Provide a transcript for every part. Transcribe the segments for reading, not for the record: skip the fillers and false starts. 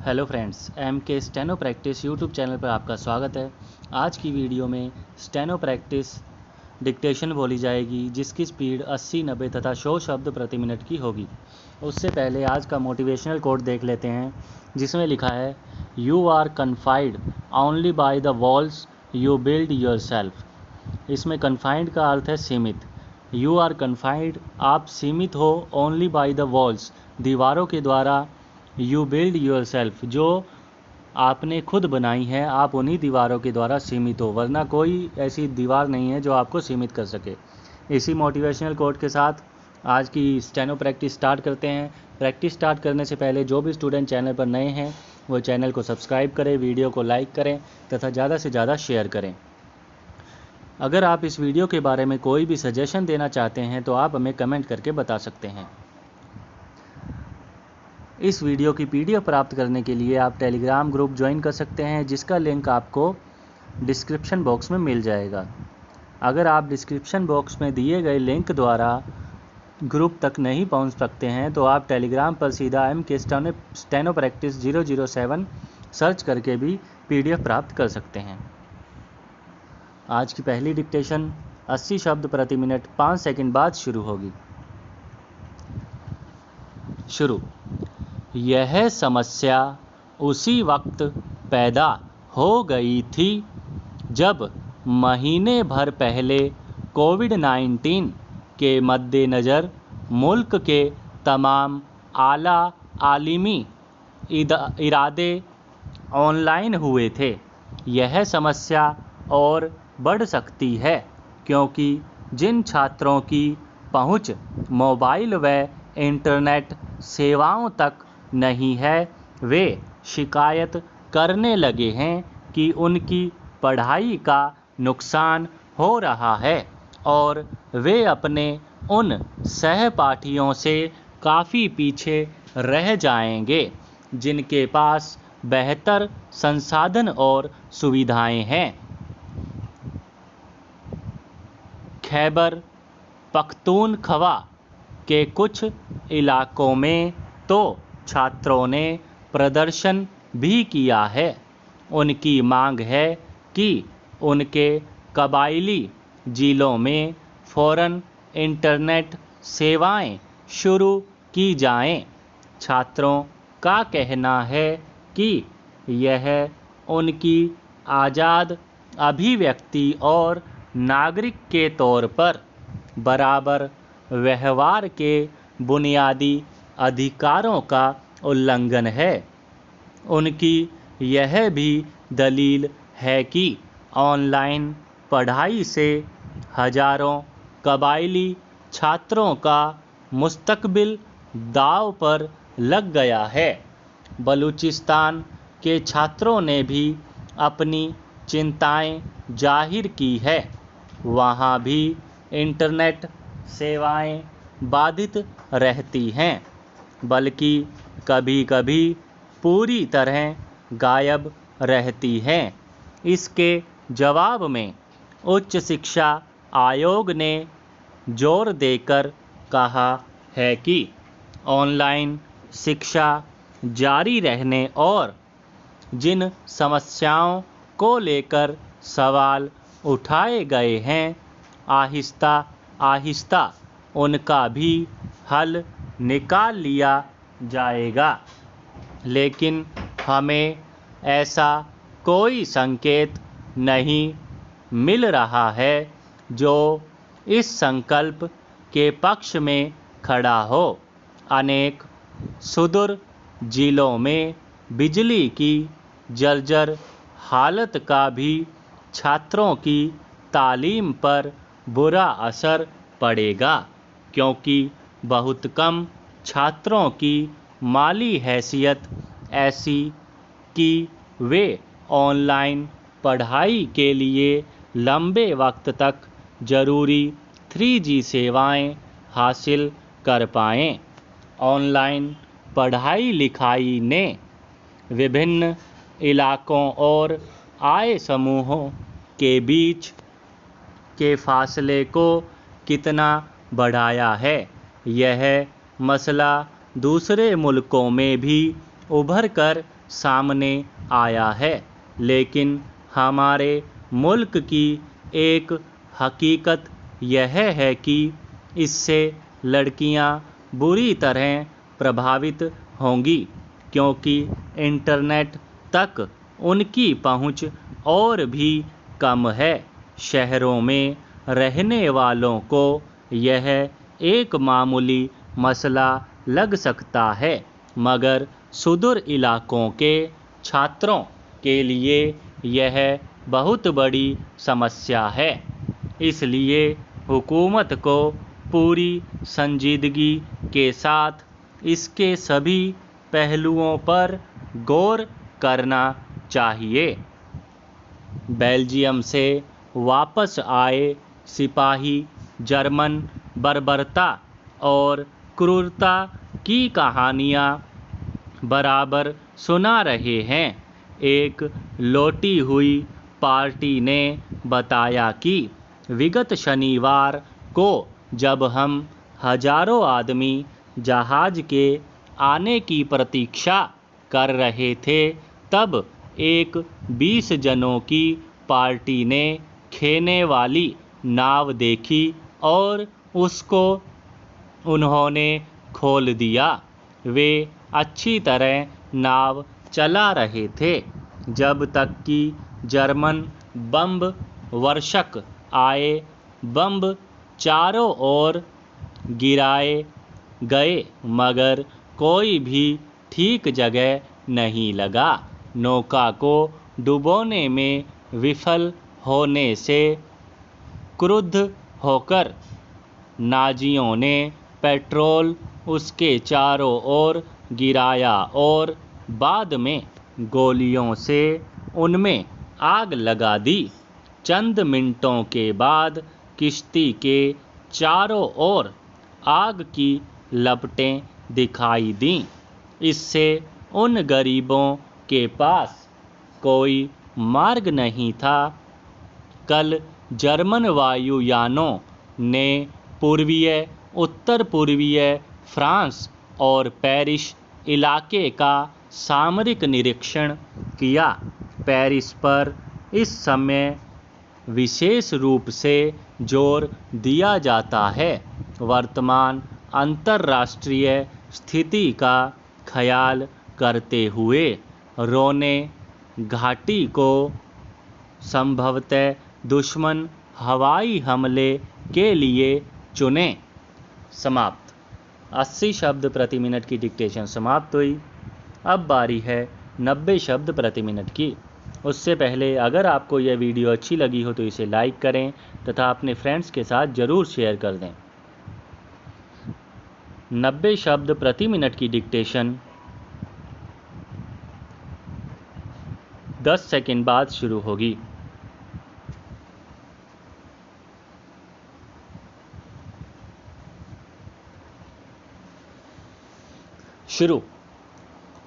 Hello friends, M के steno practice YouTube channel पर आपका स्वागत है। आज की वीडियो में स्टेनो प्रैक्टिस डिक्टेशन बोली जाएगी जिसकी स्पीड 80, 90 तथा 100 शब्द प्रति मिनट की होगी। उससे पहले आज का मोटिवेशनल कोट देख लेते हैं जिसमें लिखा है, you are confined only by the walls you build yourself. इसमें कन्फाइंड का अर्थ है सीमित। यू आर कन्फाइंड, आप सीमित हो, ओनली बाय द वॉल्स, दीवारों के द्वारा, यू बिल्ड योर सेल्फ, जो आपने खुद बनाई है, आप उन्हीं दीवारों के द्वारा सीमित हो, वरना कोई ऐसी दीवार नहीं है जो आपको सीमित कर सके। इसी मोटिवेशनल कोट के साथ आज की स्टेनो प्रैक्टिस स्टार्ट करते हैं। प्रैक्टिस स्टार्ट करने से पहले जो भी स्टूडेंट चैनल पर नए हैं वो चैनल को सब्सक्राइब करें, वीडियो को लाइक करें तथा ज़्यादा से ज़्यादा शेयर करें। अगर आप इस वीडियो के बारे में कोई भी सजेशन देना चाहते हैं तो आप हमें कमेंट करके बता सकते हैं। इस वीडियो की पीडीएफ प्राप्त करने के लिए आप टेलीग्राम ग्रुप ज्वाइन कर सकते हैं जिसका लिंक आपको डिस्क्रिप्शन बॉक्स में मिल जाएगा। अगर आप डिस्क्रिप्शन बॉक्स में दिए गए लिंक द्वारा ग्रुप तक नहीं पहुंच सकते हैं तो आप टेलीग्राम पर सीधा एम के स्टेनो प्रैक्टिस 007 सर्च करके भी पीडीएफ प्राप्त कर सकते हैं। आज की पहली डिक्टेशन 80 शब्द प्रति मिनट 5 सेकंड बाद शुरू होगी। शुरू। यह समस्या उसी वक्त पैदा हो गई थी जब महीने भर पहले कोविड-19 के मद्देनज़र मुल्क के तमाम आला आलिमी इरादे ऑनलाइन हुए थे। यह समस्या और बढ़ सकती है क्योंकि जिन छात्रों की पहुंच मोबाइल व इंटरनेट सेवाओं तक नहीं है वे शिकायत करने लगे हैं कि उनकी पढ़ाई का नुकसान हो रहा है और वे अपने उन सहपाठियों से काफ़ी पीछे रह जाएंगे जिनके पास बेहतर संसाधन और सुविधाएं हैं। खैबर पख्तूनख्वा के कुछ इलाकों में तो छात्रों ने प्रदर्शन भी किया है। उनकी मांग है कि उनके कबायली जिलों में फ़ौरन इंटरनेट सेवाएं शुरू की जाएं। छात्रों का कहना है कि यह उनकी आज़ाद अभिव्यक्ति और नागरिक के तौर पर बराबर व्यवहार के बुनियादी अधिकारों का उल्लंघन है। उनकी यह भी दलील है कि ऑनलाइन पढ़ाई से हजारों कबायली छात्रों का मुस्तकबिल दांव पर लग गया है। बलूचिस्तान के छात्रों ने भी अपनी चिंताएं जाहिर की है। वहाँ भी इंटरनेट सेवाएं बाधित रहती हैं, बल्कि कभी-कभी पूरी तरह गायब रहती हैं। इसके जवाब में उच्च शिक्षा आयोग ने जोर देकर कहा है कि ऑनलाइन शिक्षा जारी रहने और जिन समस्याओं को लेकर सवाल उठाए गए हैं, आहिस्ता आहिस्ता उनका भी हल निकाल लिया जाएगा। लेकिन हमें ऐसा कोई संकेत नहीं मिल रहा है जो इस संकल्प के पक्ष में खड़ा हो। अनेक सुदूर जिलों में बिजली की जर्जर हालत का भी छात्रों की तालीम पर बुरा असर पड़ेगा क्योंकि बहुत कम छात्रों की माली हैसियत ऐसी कि वे ऑनलाइन पढ़ाई के लिए लंबे वक्त तक ज़रूरी 3G सेवाएं हासिल कर पाएं। ऑनलाइन पढ़ाई लिखाई ने विभिन्न इलाकों और आय समूहों के बीच के फासले को कितना बढ़ाया है, यह मसला दूसरे मुल्कों में भी उभर कर सामने आया है, लेकिन हमारे मुल्क की एक हकीकत यह है कि इससे लड़कियां बुरी तरह प्रभावित होंगी, क्योंकि इंटरनेट तक उनकी पहुंच और भी कम है। शहरों में रहने वालों को यह एक मामूली मसला लग सकता है, मगर सुदूर इलाकों के छात्रों के लिए यह बहुत बड़ी समस्या है। इसलिए हुकूमत को पूरी संजीदगी के साथ इसके सभी पहलुओं पर गौर करना चाहिए। बेल्जियम से वापस आए सिपाही जर्मन बर्बरता और क्रूरता की कहानियाँ बराबर सुना रहे हैं। एक लौटी हुई पार्टी ने बताया कि विगत शनिवार को जब हम हजारों आदमी जहाज के आने की प्रतीक्षा कर रहे थे, तब एक 20 जनों की पार्टी ने खेने वाली नाव देखी और उसको उन्होंने खोल दिया। वे अच्छी तरह नाव चला रहे थे जब तक कि जर्मन बम वर्षक आए। बम चारों ओर गिराए गए, मगर कोई भी ठीक जगह नहीं लगा। नौका को डुबोने में विफल होने से क्रुद्ध होकर नाजियों ने पेट्रोल उसके चारों ओर गिराया और बाद में गोलियों से उनमें आग लगा दी। चंद मिनटों के बाद किश्ती के चारों ओर आग की लपटें दिखाई दीं। इससे उन गरीबों के पास कोई मार्ग नहीं था। कल जर्मन वायुयानों ने पूर्वीय, उत्तर पूर्वीय फ्रांस और पेरिस इलाके का सामरिक निरीक्षण किया। पेरिस पर इस समय विशेष रूप से जोर दिया जाता है। वर्तमान अंतर्राष्ट्रीय स्थिति का ख्याल करते हुए रोने घाटी को संभवतः दुश्मन हवाई हमले के लिए चुनें। समाप्त। 80 शब्द प्रति मिनट की डिक्टेशन समाप्त हुई। अब बारी है 90 शब्द प्रति मिनट की। उससे पहले अगर आपको यह वीडियो अच्छी लगी हो तो इसे लाइक करें तथा अपने फ्रेंड्स के साथ ज़रूर शेयर कर दें। 90 शब्द प्रति मिनट की डिक्टेशन 10 सेकंड बाद शुरू होगी। शुरू।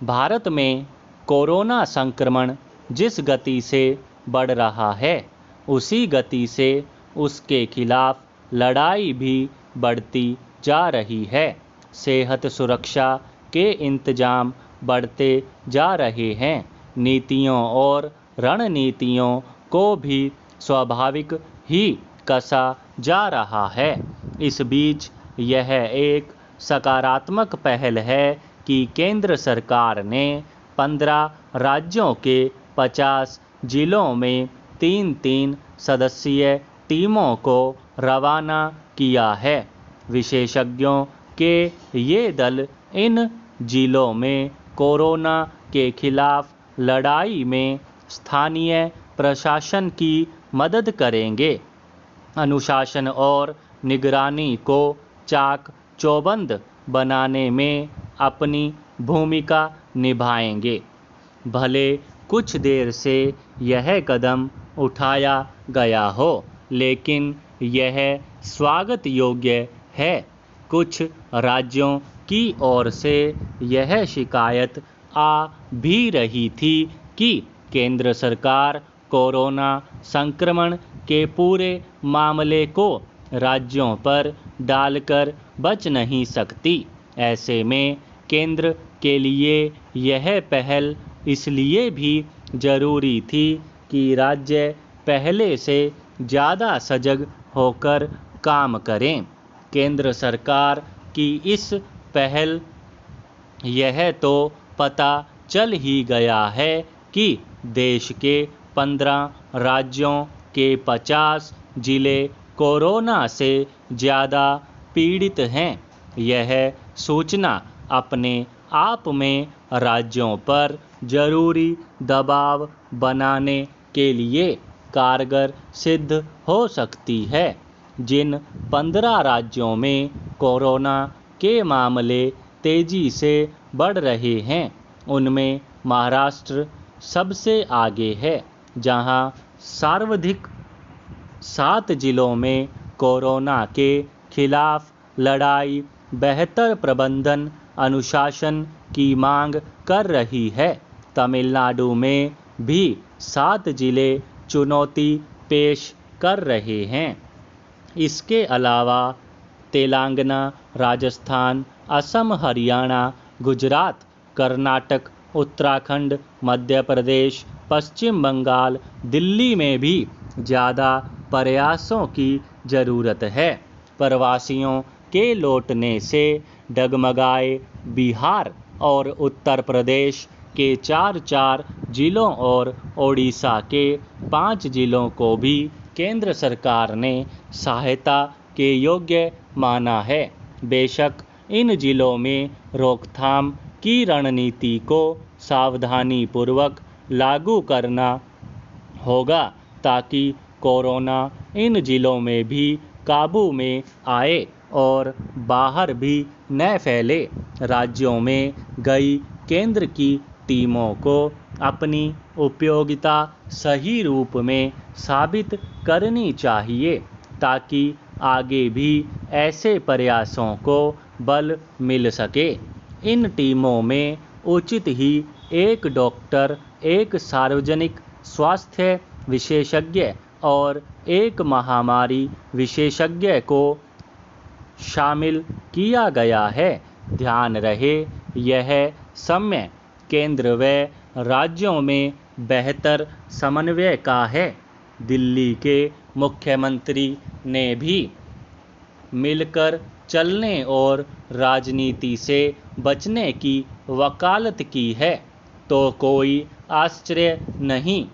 भारत में कोरोना संक्रमण जिस गति से बढ़ रहा है, उसी गति से उसके खिलाफ लड़ाई भी बढ़ती जा रही है। सेहत सुरक्षा के इंतजाम बढ़ते जा रहे हैं। नीतियों और रणनीतियों को भी स्वाभाविक ही कसा जा रहा है। इस बीच यह एक सकारात्मक पहल है कि केंद्र सरकार ने 15 राज्यों के 50 जिलों में 3-3 सदस्यीय टीमों को रवाना किया है। विशेषज्ञों के ये दल इन जिलों में कोरोना के खिलाफ लड़ाई में स्थानीय प्रशासन की मदद करेंगे, अनुशासन और निगरानी को चाक चौबंद बनाने में अपनी भूमिका निभाएंगे। भले कुछ देर से यह कदम उठाया गया हो, लेकिन यह स्वागत योग्य है। कुछ राज्यों की ओर से यह शिकायत आ भी रही थी कि केंद्र सरकार कोरोना संक्रमण के पूरे मामले को राज्यों पर डालकर बच नहीं सकती। ऐसे में केंद्र के लिए यह पहल इसलिए भी जरूरी थी कि राज्य पहले से ज़्यादा सजग होकर काम करें। केंद्र सरकार की इस पहल यह तो पता चल ही गया है कि देश के 15 राज्यों के 50 जिले कोरोना से ज़्यादा पीड़ित हैं। यह सूचना अपने आप में राज्यों पर जरूरी दबाव बनाने के लिए कारगर सिद्ध हो सकती है। जिन 15 राज्यों में कोरोना के मामले तेजी से बढ़ रहे हैं, उनमें महाराष्ट्र सबसे आगे है, जहां सर्वाधिक 7 जिलों में कोरोना के खिलाफ लड़ाई बेहतर प्रबंधन अनुशासन की मांग कर रही है। तमिलनाडु में भी 7 जिले चुनौती पेश कर रहे हैं। इसके अलावा तेलंगाना, राजस्थान, असम, हरियाणा, गुजरात, कर्नाटक, उत्तराखंड, मध्य प्रदेश, पश्चिम बंगाल, दिल्ली में भी ज़्यादा प्रयासों की ज़रूरत है। प्रवासियों के लौटने से डगमगाए बिहार और उत्तर प्रदेश के 4 जिलों और ओडिशा के 5 जिलों को भी केंद्र सरकार ने सहायता के योग्य माना है। बेशक इन जिलों में रोकथाम की रणनीति को सावधानीपूर्वक लागू करना होगा ताकि कोरोना इन जिलों में भी काबू में आए और बाहर भी न फैले। राज्यों में गई केंद्र की टीमों को अपनी उपयोगिता सही रूप में साबित करनी चाहिए ताकि आगे भी ऐसे प्रयासों को बल मिल सके। इन टीमों में उचित ही एक डॉक्टर, एक सार्वजनिक स्वास्थ्य विशेषज्ञ और एक महामारी विशेषज्ञ को शामिल किया गया है। ध्यान रहे, यह समय केंद्र व राज्यों में बेहतर समन्वय का है। दिल्ली के मुख्यमंत्री ने भी मिलकर चलने और राजनीति से बचने की वकालत की है, तो कोई आश्चर्य नहीं।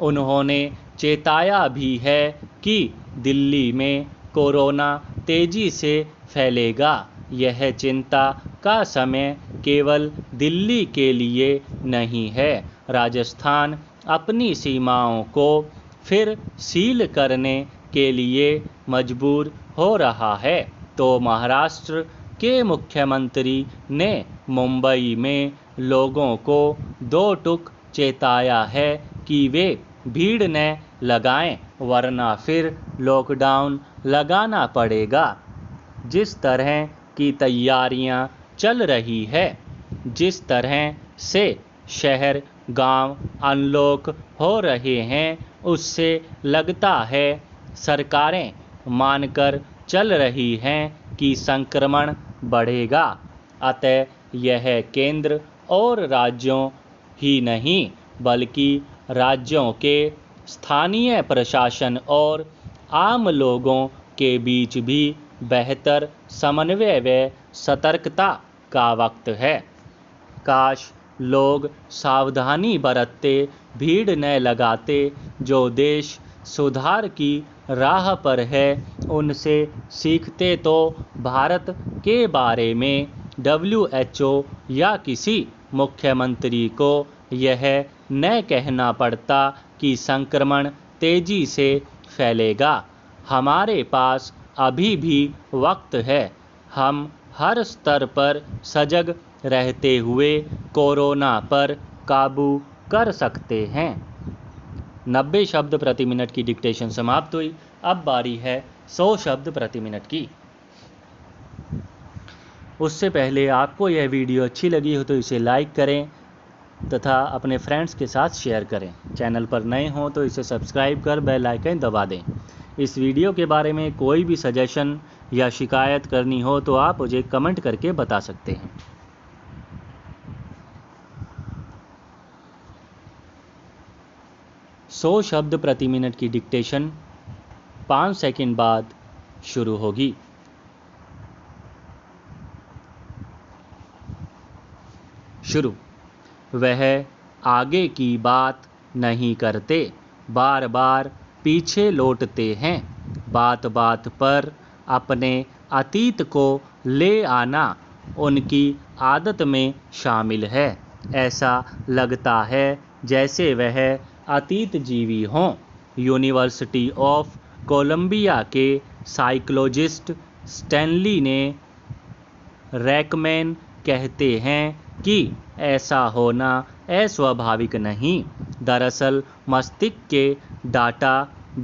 उन्होंने चेताया भी है कि दिल्ली में कोरोना तेजी से फैलेगा। यह चिंता का समय केवल दिल्ली के लिए नहीं है। राजस्थान अपनी सीमाओं को फिर सील करने के लिए मजबूर हो रहा है, तो महाराष्ट्र के मुख्यमंत्री ने मुंबई में लोगों को 2 टूक चेताया है कि वे भीड़ न लगाएं, वरना फिर लॉकडाउन लगाना पड़ेगा। जिस तरह की तैयारियां चल रही है, जिस तरह से शहर गांव अनलॉक हो रहे हैं, उससे लगता है सरकारें मानकर चल रही हैं कि संक्रमण बढ़ेगा। अतः यह केंद्र और राज्यों ही नहीं, बल्कि राज्यों के स्थानीय प्रशासन और आम लोगों के बीच भी बेहतर समन्वय व सतर्कता का वक्त है। काश लोग सावधानी बरतते, भीड़ न लगाते। जो देश सुधार की राह पर है, उनसे सीखते तो भारत के बारे में WHO या किसी मुख्यमंत्री को यह न कहना पड़ता कि संक्रमण तेजी से फैलेगा। हमारे पास अभी भी वक्त है। हम हर स्तर पर सजग रहते हुए कोरोना पर काबू कर सकते हैं। 90 शब्द प्रति मिनट की डिक्टेशन समाप्त हुई। अब बारी है 100 शब्द प्रति मिनट की। उससे पहले आपको यह वीडियो अच्छी लगी हो तो इसे लाइक करें तथा अपने फ्रेंड्स के साथ शेयर करें। चैनल पर नए हों तो इसे सब्सक्राइब कर बेल आइकन दबा दें। इस वीडियो के बारे में कोई भी सजेशन या शिकायत करनी हो तो आप मुझे कमेंट करके बता सकते हैं। 100 शब्द प्रति मिनट की डिक्टेशन 5 सेकंड बाद शुरू होगी। शुरू। वह आगे की बात नहीं करते, बार बार पीछे लौटते हैं। बात बात पर अपने अतीत को ले आना उनकी आदत में शामिल है। ऐसा लगता है जैसे वह अतीत जीवी हों। यूनिवर्सिटी ऑफ कोलंबिया के साइकोलॉजिस्ट स्टैनली ने रैकमैन कहते हैं कि ऐसा होना अस्वाभाविक नहीं। दरअसल मस्तिष्क के डाटा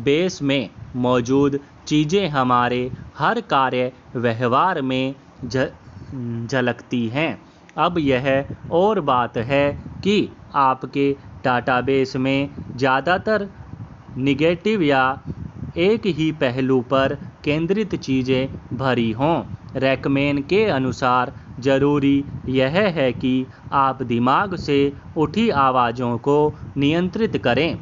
बेस में मौजूद चीज़ें हमारे हर कार्य व्यवहार में झलकती हैं। अब यह और बात है कि आपके डाटाबेस में ज़्यादातर निगेटिव या एक ही पहलू पर केंद्रित चीज़ें भरी हों। रैकमैन के अनुसार ज़रूरी यह है कि आप दिमाग से उठी आवाज़ों को नियंत्रित करें।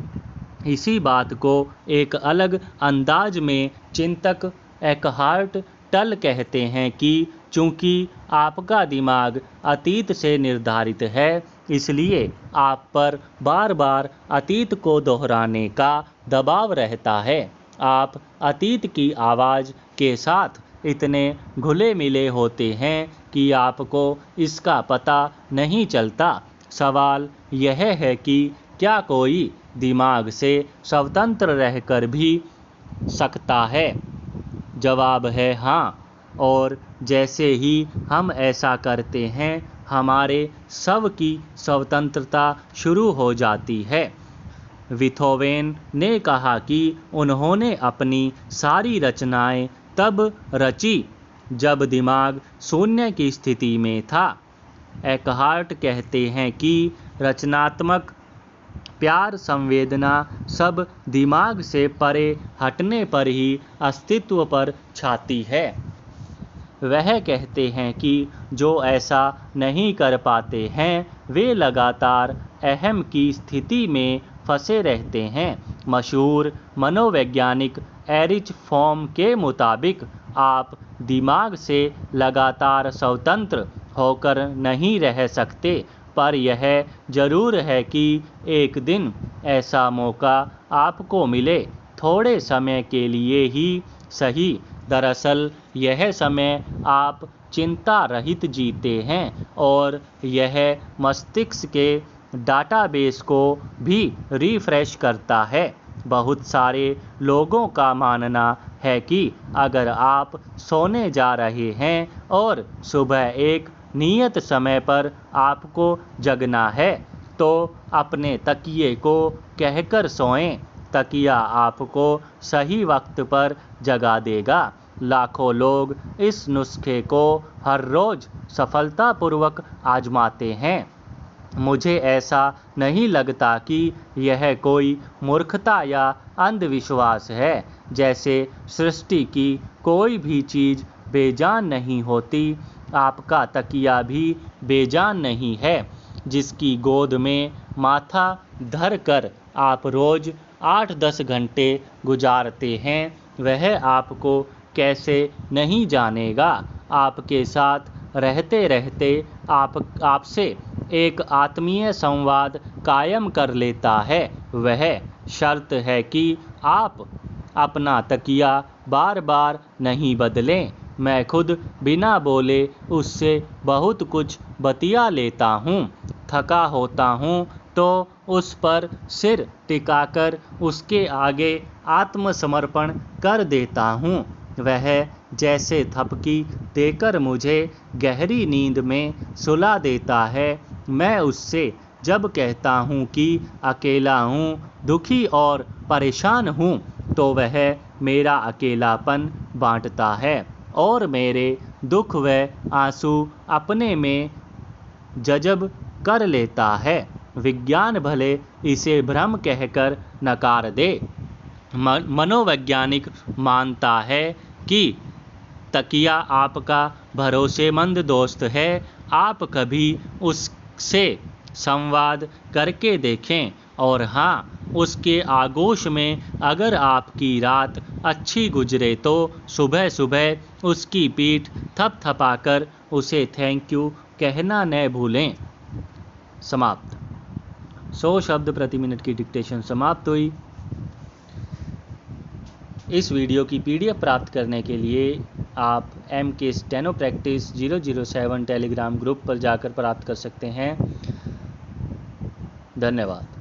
इसी बात को एक अलग अंदाज में चिंतक एकहार्ट टल कहते हैं कि चूंकि आपका दिमाग अतीत से निर्धारित है, इसलिए आप पर बार बार अतीत को दोहराने का दबाव रहता है। आप अतीत की आवाज़ के साथ इतने घुले मिले होते हैं कि आपको इसका पता नहीं चलता। सवाल यह है कि क्या कोई दिमाग से स्वतंत्र रहकर भी सकता है? जवाब है हाँ, और जैसे ही हम ऐसा करते हैं, हमारे स्व की स्वतंत्रता शुरू हो जाती है। बीथोवेन ने कहा कि उन्होंने अपनी सारी रचनाएं तब रची जब दिमाग शून्य की स्थिति में था। एकहार्ट कहते हैं कि रचनात्मक प्यार संवेदना सब दिमाग से परे हटने पर ही अस्तित्व पर छाती है। वह कहते हैं कि जो ऐसा नहीं कर पाते हैं, वे लगातार अहम की स्थिति में फंसे रहते हैं। मशहूर मनोवैज्ञानिक एरिच फॉर्म के मुताबिक आप दिमाग से लगातार स्वतंत्र होकर नहीं रह सकते, पर यह जरूर है कि एक दिन ऐसा मौका आपको मिले, थोड़े समय के लिए ही सही। दरअसल यह समय आप चिंता रहित जीते हैं और यह मस्तिष्क के डाटाबेस को भी रिफ्रेश करता है। बहुत सारे लोगों का मानना है कि अगर आप सोने जा रहे हैं और सुबह एक नियत समय पर आपको जगना है, तो अपने तकिए को कहकर सोएं। तकिया आपको सही वक्त पर जगा देगा। लाखों लोग इस नुस्खे को हर रोज़ सफलतापूर्वक आजमाते हैं। मुझे ऐसा नहीं लगता कि यह कोई मूर्खता या अंधविश्वास है। जैसे सृष्टि की कोई भी चीज़ बेजान नहीं होती, आपका तकिया भी बेजान नहीं है। जिसकी गोद में माथा धर कर आप रोज़ 8-10 घंटे गुजारते हैं, वह आपको कैसे नहीं जानेगा। आपके साथ रहते रहते आपसे एक आत्मीय संवाद कायम कर लेता है। वह शर्त है कि आप अपना तकिया बार बार नहीं बदलें। मैं खुद बिना बोले उससे बहुत कुछ बतिया लेता हूँ। थका होता हूँ तो उस पर सिर टिकाकर उसके आगे आत्मसमर्पण कर देता हूँ। वह जैसे थपकी देकर मुझे गहरी नींद में सुला देता है। मैं उससे जब कहता हूँ कि अकेला हूँ, दुखी और परेशान हूँ, तो वह मेरा अकेलापन बांटता है और मेरे दुख व आंसू अपने में जज़ब कर लेता है। विज्ञान भले इसे भ्रम कहकर नकार दे, मनोवैज्ञानिक मानता है कि तकिया आपका भरोसेमंद दोस्त है। आप कभी उससे संवाद करके देखें और हाँ, उसके आगोश में अगर आपकी रात अच्छी गुजरे तो सुबह सुबह उसकी पीठ थपथपाकर उसे थैंक यू कहना न भूलें। समाप्त। 100 शब्द प्रति मिनट की डिक्टेशन समाप्त हुई। इस वीडियो की PDF प्राप्त करने के लिए आप MK steno practice 007 Telegram group पर जाकर प्राप्त कर सकते हैं। धन्यवाद।